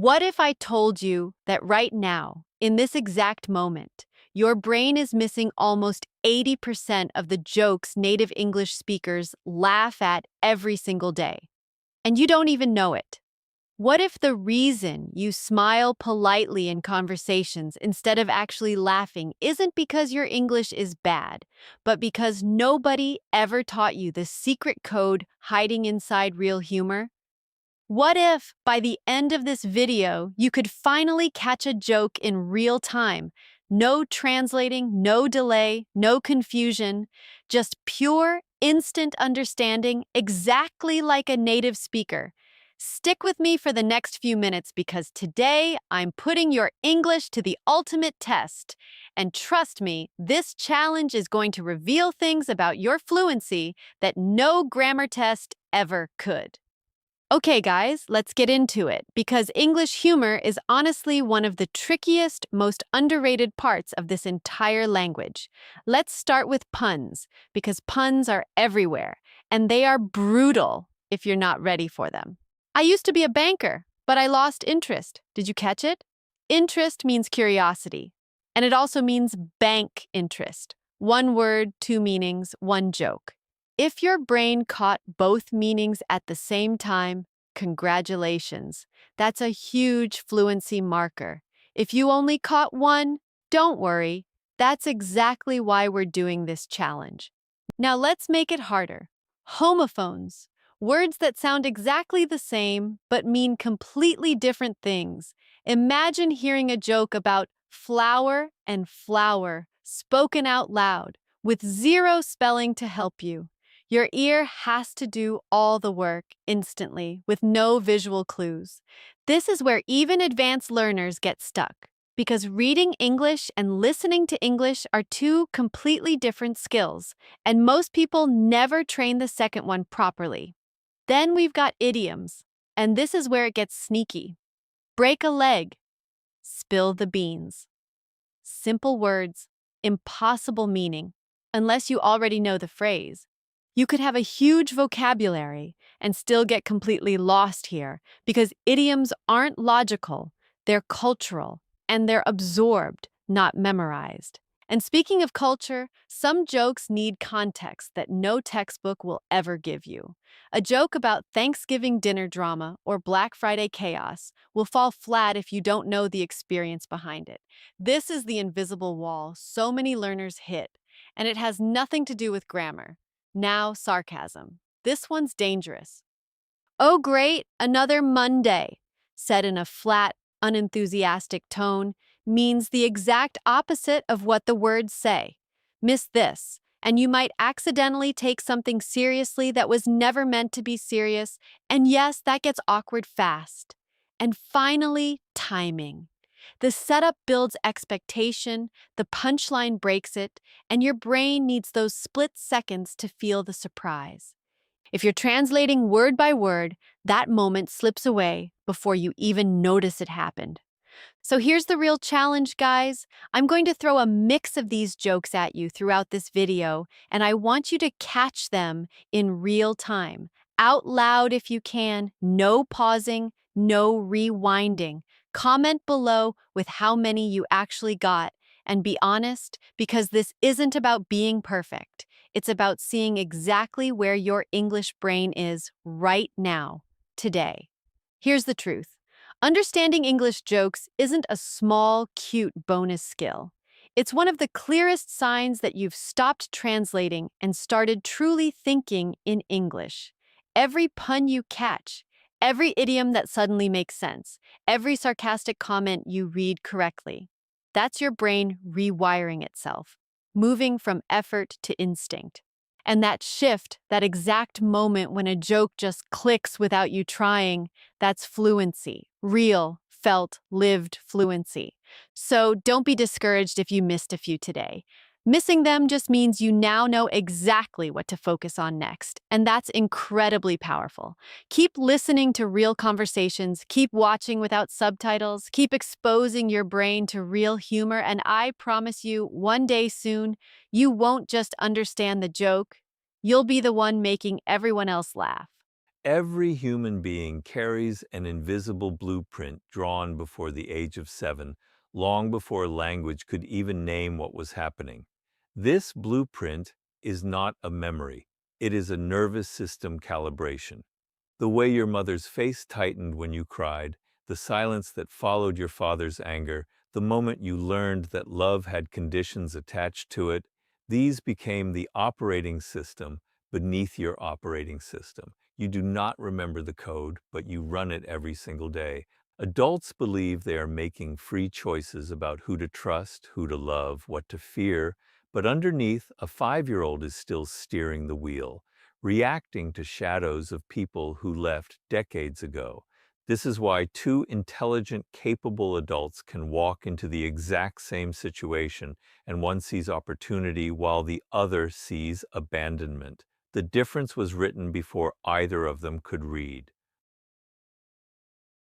What if I told you that right now, in this exact moment, your brain is missing almost 80% of the jokes native English speakers laugh at every single day, and you don't even know it? What if the reason you smile politely in conversations instead of actually laughing isn't because your English is bad, but because nobody ever taught you the secret code hiding inside real humor? What if, by the end of this video, you could finally catch a joke in real time? No translating, no delay, no confusion, just pure, instant understanding, exactly like a native speaker. Stick with me for the next few minutes because today I'm putting your English to the ultimate test. And trust me, this challenge is going to reveal things about your fluency that no grammar test ever could. Okay, guys, let's get into it, because English humor is honestly one of the trickiest, most underrated parts of this entire language. Let's start with puns, because puns are everywhere, and they are brutal if you're not ready for them. I used to be a banker, but I lost interest. Did you catch it? Interest means curiosity, and it also means bank interest. One word, two meanings, one joke. If your brain caught both meanings at the same time, congratulations. That's a huge fluency marker. If you only caught one, don't worry. That's exactly why we're doing this challenge. Now let's make it harder. Homophones. Words that sound exactly the same but mean completely different things. Imagine hearing a joke about flower and flower spoken out loud with zero spelling to help you. Your ear has to do all the work instantly with no visual clues. This is where even advanced learners get stuck, because reading English and listening to English are two completely different skills, and most people never train the second one properly. Then we've got idioms, and this is where it gets sneaky. Break a leg, spill the beans. Simple words, impossible meaning, unless you already know the phrase. You could have a huge vocabulary and still get completely lost here, because idioms aren't logical, they're cultural, and they're absorbed, not memorized. And speaking of culture, some jokes need context that no textbook will ever give you. A joke about Thanksgiving dinner drama or Black Friday chaos will fall flat if you don't know the experience behind it. This is the invisible wall so many learners hit, and it has nothing to do with grammar. Now, sarcasm. This one's dangerous. Oh, great, another Monday, said in a flat, unenthusiastic tone, means the exact opposite of what the words say. Miss this, and you might accidentally take something seriously that was never meant to be serious, and yes, that gets awkward fast. And finally, timing. The setup builds expectation, the punchline breaks it, and your brain needs those split seconds to feel the surprise. If you're translating word by word, that moment slips away before you even notice it happened. So here's the real challenge, guys. I'm going to throw a mix of these jokes at you throughout this video, and I want you to catch them in real time. Out loud if you can, no pausing, no rewinding. Comment below with how many you actually got, and be honest, because this isn't about being perfect. It's about seeing exactly where your English brain is right now, today. Here's the truth. Understanding English jokes isn't a small, cute bonus skill. It's one of the clearest signs that you've stopped translating and started truly thinking in English. Every pun you catch, every idiom that suddenly makes sense, every sarcastic comment you read correctly. That's your brain rewiring itself, moving from effort to instinct. And that shift, that exact moment when a joke just clicks without you trying, that's fluency. Real, felt, lived fluency. So don't be discouraged if you missed a few today. Missing them just means you now know exactly what to focus on next, and that's incredibly powerful. Keep listening to real conversations, keep watching without subtitles, keep exposing your brain to real humor, and I promise you, one day soon, you won't just understand the joke, you'll be the one making everyone else laugh. Every human being carries an invisible blueprint drawn before the age of 7, long before language could even name what was happening. This blueprint is not a memory, it is a nervous system calibration. The way your mother's face tightened when you cried, the silence that followed your father's anger, the moment you learned that love had conditions attached to it, these became the operating system beneath your operating system. You do not remember the code, but you run it every single day. Adults believe they are making free choices about who to trust, who to love, what to fear, but underneath, a 5-year-old is still steering the wheel, reacting to shadows of people who left decades ago. This is why two intelligent, capable adults can walk into the exact same situation and one sees opportunity while the other sees abandonment. The difference was written before either of them could read.